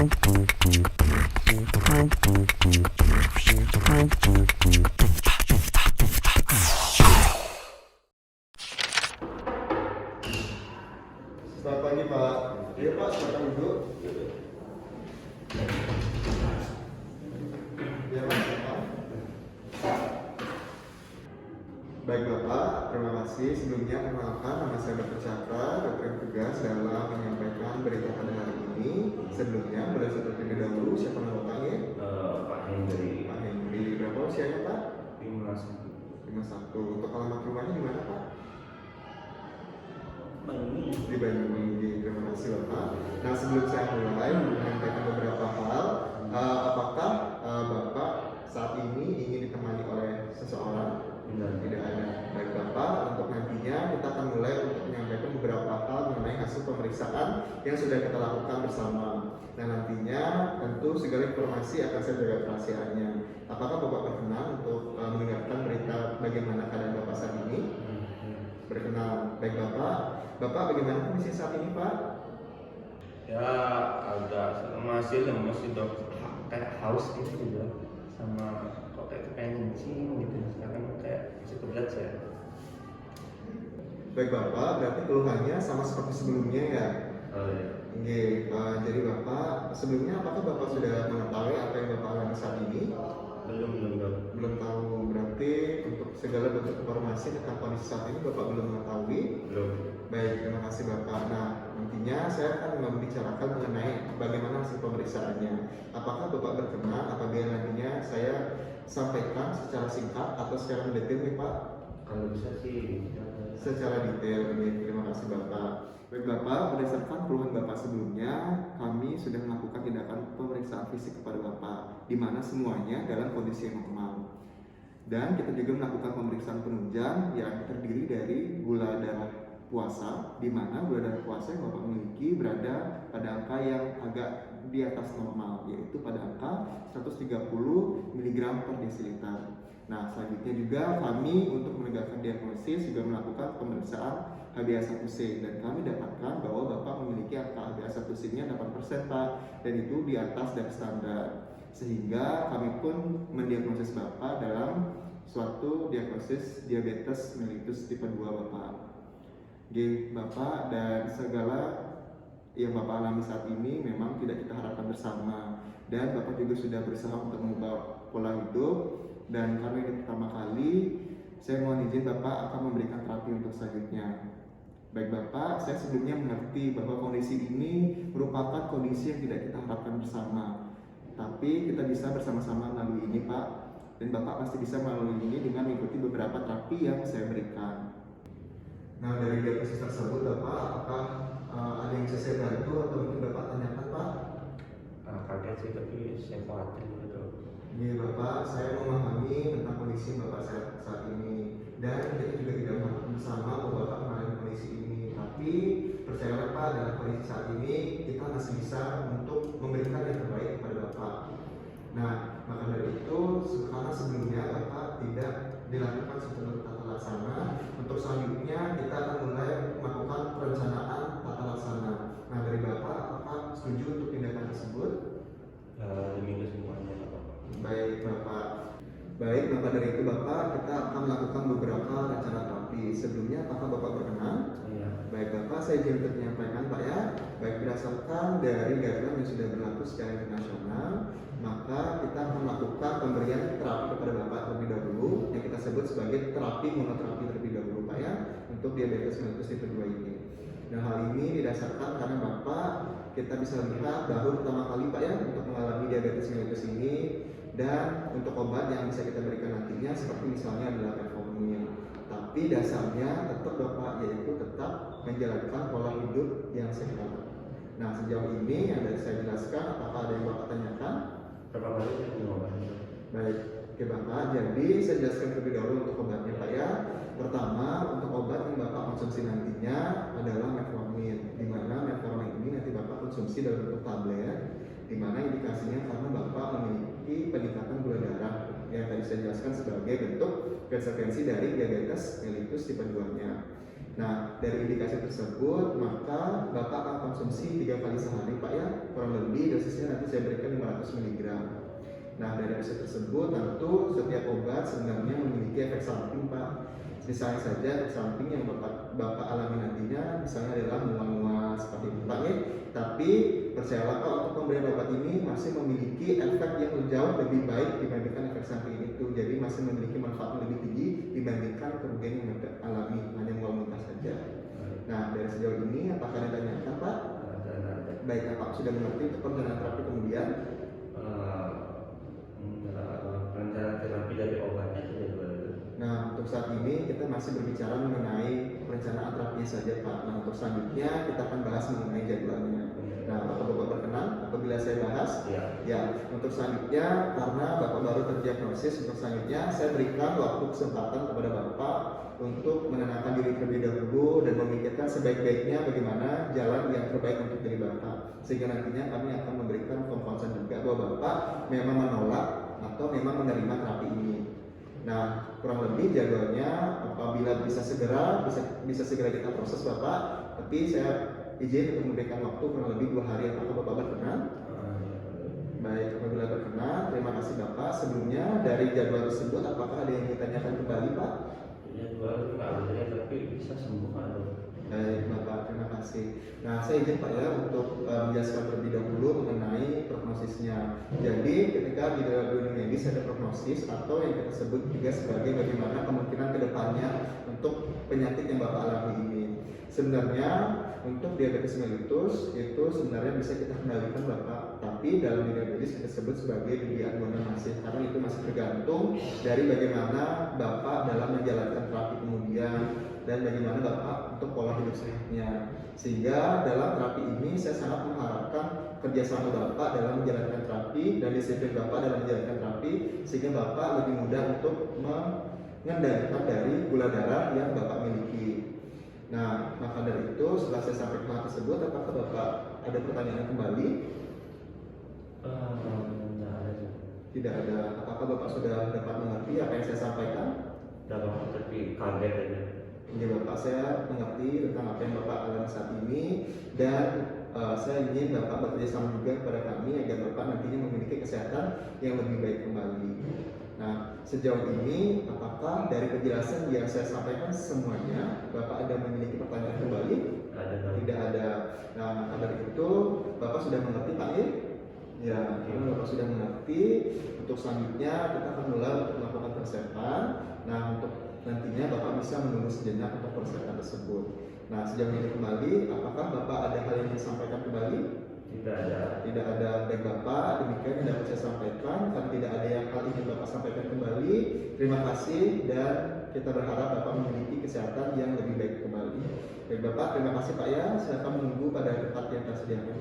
Selamat pagi Pak. Iya Pak, silakan duduk. Iya Pak, silakan. Baik Bapak, terima kasih. Sebelumnya perkenalkan, nama saya Dr. Cakra, dokter yang tugas dalam menyampaikan berita pada hari ini. Sebelumnya, boleh saya terlebih dahulu siapa namanya? Pak Hendri. Pak Hendri. Berapa usianya Pak? 51. 51. Untuk alamat rumahnya di mana Pak? Ini Di Banyuwangi. Terima kasih Bapak. Nah, sebelum saya mulai menyampaikan beberapa hal, apakah Bapak saat ini ingin ditemani oleh seseorang? Tidak ada. Baik Bapak, untuk nantinya kita akan mulai untuk menyampaikan beberapa hal mengenai hasil pemeriksaan yang sudah kita lakukan bersama. Nah, nantinya tentu segala informasi akan saya jaga kerahasiaannya. Apakah Bapak berkenan untuk mendengarkan berita bagaimana keadaan Bapak saat ini? Berkenan. Baik Bapak. Bapak bagaimana kondisi saat ini Pak? ya agak masih lemes dok, kayak haus gitu juga, sama kok kayak pengen kencing gitu. Sekarang kayak masih kebelat saya. Baik Bapak, berarti keluhannya sama seperti sebelumnya ya? Oh iya. Oke, jadi Bapak sebelumnya apakah Bapak sudah mengetahui apa yang Bapak alami saat ini? Belum dok. Belum tahu, berarti untuk segala bentuk informasi tentang kondisi saat ini Bapak belum mengetahui? Belum. Baik, terima kasih Bapak. Nah, nantinya saya akan membicarakan mengenai bagaimana hasil pemeriksaannya. Apakah Bapak berkenan apabila nantinya saya sampaikan secara singkat atau secara mendetail nih Pak? Kalau bisa sih Secara detail. Oke, terima kasih Bapak. Baik Bapak, berdasarkan keluhan Bapak sebelumnya, kami sudah melakukan tindakan pemeriksaan fisik kepada Bapak, di mana semuanya dalam kondisi yang normal. Dan kita juga melakukan pemeriksaan penunjang yang terdiri dari gula darah puasa, di mana gula darah puasa yang Bapak miliki berada pada angka yang agak di atas normal, yaitu pada angka 130 mg per desiliter. Nah, selanjutnya juga kami untuk menegakkan diagnosis juga melakukan pemeriksaan HbA1c, dan kami dapatkan bahwa Bapak memiliki angka HbA1c-nya 8% Pak, dan itu di atas dari standar, sehingga kami pun mendiagnosis Bapak dalam suatu diagnosis diabetes mellitus tipe 2 Bapak. Oke Bapak, dan segala yang Bapak alami saat ini memang tidak kita harapkan bersama, dan Bapak juga sudah berusaha untuk mengubah pola hidup, dan karena ini pertama kali, saya mohon izin Bapak akan memberikan terapi untuk selanjutnya. Baik Bapak, saya sebelumnya mengerti bahwa kondisi ini merupakan kondisi yang tidak kita harapkan bersama, tapi kita bisa bersama-sama melalui ini Pak, dan Bapak pasti bisa melalui ini dengan mengikuti beberapa terapi yang saya berikan. Nah, dari diagnosis tersebut Bapak, apakah ada yang bisa saya bantu atau mungkin Bapak tanyakan Pak? kaget sih, tapi saya khawatir gitu. Iya Bapak, saya memahami tentang kondisi Bapak saat ini, dan kita juga tidak mengharapkan bersama bahwa Bapak mengalami kondisi ini. Tapi percayalah Pak, dalam kondisi saat ini kita masih bisa untuk memberikan yang terbaik kepada Bapak. Nah, maka dari itu karena sebelumnya Bapak tidak dilakukan secara tata laksana, untuk selanjutnya kita akan mulai melakukan perencanaan tata laksana. Nah, dari Bapak apakah setuju untuk tindakan tersebut? Demi kesemuanya Bapak. Baik Bapak. Baik, maka dari itu Bapak kita akan melakukan beberapa rencana terapi. Sebelumnya apakah Bapak berkenan? Iya. Baik Bapak, saya izin untuk menyampaikan Pak ya. Baik, berdasarkan dari guideline yang sudah berlaku secara internasional, maka kita akan melakukan pemberian terapi kepada Bapak terlebih dahulu, yang kita sebut sebagai terapi monoterapi terlebih dahulu Pak ya, untuk diabetes mellitus tipe 2 ini. Nah, hal ini didasarkan karena Bapak kita bisa lihat baru pertama kali Pak ya untuk mengalami diabetes mellitus ini, dan untuk obat yang bisa kita berikan nantinya seperti misalnya adalah metformin. Tapi dasarnya tetap Bapak, yaitu tetap menjalankan pola hidup yang sehat. Nah, sejauh ini yang dari saya jelaskan, apakah ada yang Bapak tanyakan? Berapa kali saya minum obatnya? Baik, oke Bapak, jadi saya jelaskan terlebih dahulu untuk obatnya Pak ya. Pertama, untuk obat yang Bapak konsumsi nantinya adalah metformin, di mana metformin ini nanti Bapak konsumsi dalam bentuk tablet, di mana indikasinya karena Bapak memiliki peningkatan gula darah yang tadi saya jelaskan sebagai bentuk konsekuensi dari diabetes mellitus tipe 2-nya. Nah, dari indikasi tersebut, maka Bapak akan konsumsi 3 kali sehari Pak ya, kurang lebih dosisnya nanti saya berikan 500 mg. Nah, dari dosis tersebut tentu setiap obat sebenarnya memiliki efek samping Pak. Misalnya saja efek samping yang Bapak alami nantinya misalnya adalah mual-mual seperti itu Pak ya. Tapi percayalah Pak, untuk pemberian obat ini masih memiliki efek yang jauh lebih baik dibandingkan efek samping itu. Jadi masih memiliki manfaat yang lebih tinggi dibandingkan kerugian yang Bapak alami hanya mual muntah saja. Nah, dari sejauh ini apakah ada ditanyakan Pak? Baik, Pak sudah mengerti untuk perencanaan terapi kemudian? Rencana terapi dari obatnya sudah dua. Nah, untuk saat ini kita masih berbicara mengenai perencanaan terapinya saja Pak. Nah, untuk selanjutnya kita akan bahas mengenai jadwalnya. Nah, apakah Bapak berkenan apabila saya bahas? Ya. Ya, untuk selanjutnya karena Bapak baru terdiagnosis, untuk selanjutnya saya berikan waktu kesempatan kepada Bapak untuk menenangkan diri terlebih dahulu dan memikirkan sebaik-baiknya bagaimana jalan yang terbaik untuk diri Bapak. Sehingga nantinya kami akan memberikan konsen juga bahwa Bapak memang menolak atau memang menerima terapi ini. Nah, kurang lebih jadwalnya apabila bisa segera kita proses Bapak, tapi saya izin untuk memberikan waktu kurang lebih 2 hari. Apakah Bapak berkenan? Baik, apabila berkenan, terima kasih Bapak. Sebelumnya dari jadwal tersebut apakah ada yang ditanyakan kembali Pak? Jadwal nggak ada tapi bisa sembuh ada. Baik Bapak, terima kasih. Nah, saya izin Pak ya untuk menjelaskan terlebih dahulu mengenai prognosisnya. Jadi ketika di dalam dunia medis ada prognosis atau yang kita sebut juga sebagai bagaimana kemungkinan kedepannya untuk penyakit yang Bapak alami ini. Sebenarnya untuk diabetes mellitus itu sebenarnya bisa kita kendalikan Bapak, tapi dalam dunia medis kita sebut sebagai dunia masih, karena itu masih tergantung dari bagaimana Bapak dalam menjalankan terapi kemudian dan bagaimana Bapak untuk pola hidup sehatnya. Sehingga dalam terapi ini saya sangat mengharapkan kerjasama Bapak dalam menjalankan terapi dan disiplin Bapak dalam menjalankan terapi, sehingga Bapak lebih mudah untuk mengendalikan dari gula darah yang Bapak miliki. Nah, maka dari itu setelah saya sampaikan hal tersebut, apakah Bapak ada pertanyaan kembali? Tidak ada. Apakah Bapak sudah dapat mengerti apa yang saya sampaikan? Dapat, tapi kaget aja. Ya Bapak, saya mengerti tentang apa yang Bapak alami saat ini dan saya ingin Bapak bekerja sama juga kepada kami agar Bapak nantinya memiliki kesehatan yang lebih baik kembali. Nah, sejauh ini apakah dari penjelasan yang saya sampaikan semuanya Bapak ada memiliki pertanyaan kembali? Tidak ada. Nah, maka dari itu Bapak sudah mengerti Pak Ir? Ya, karena Bapak sudah mengerti. Untuk selanjutnya kita akan mulai untuk melakukan persiapan. Nah, untuk nantinya Bapak bisa menunggu sejenak untuk persiapan tersebut. Nah, sejauh ini kembali, apakah Bapak ada hal yang disampaikan kembali? Tidak ada. Tidak ada. Baik Bapak, demikian yang dapat saya sampaikan. Kalau tidak ada yang hal ingin Bapak sampaikan kembali, terima kasih dan kita berharap Bapak memiliki kesehatan yang lebih baik kembali. Baik Bapak, terima kasih Pak ya. Silakan menunggu pada tempat yang tersediakan.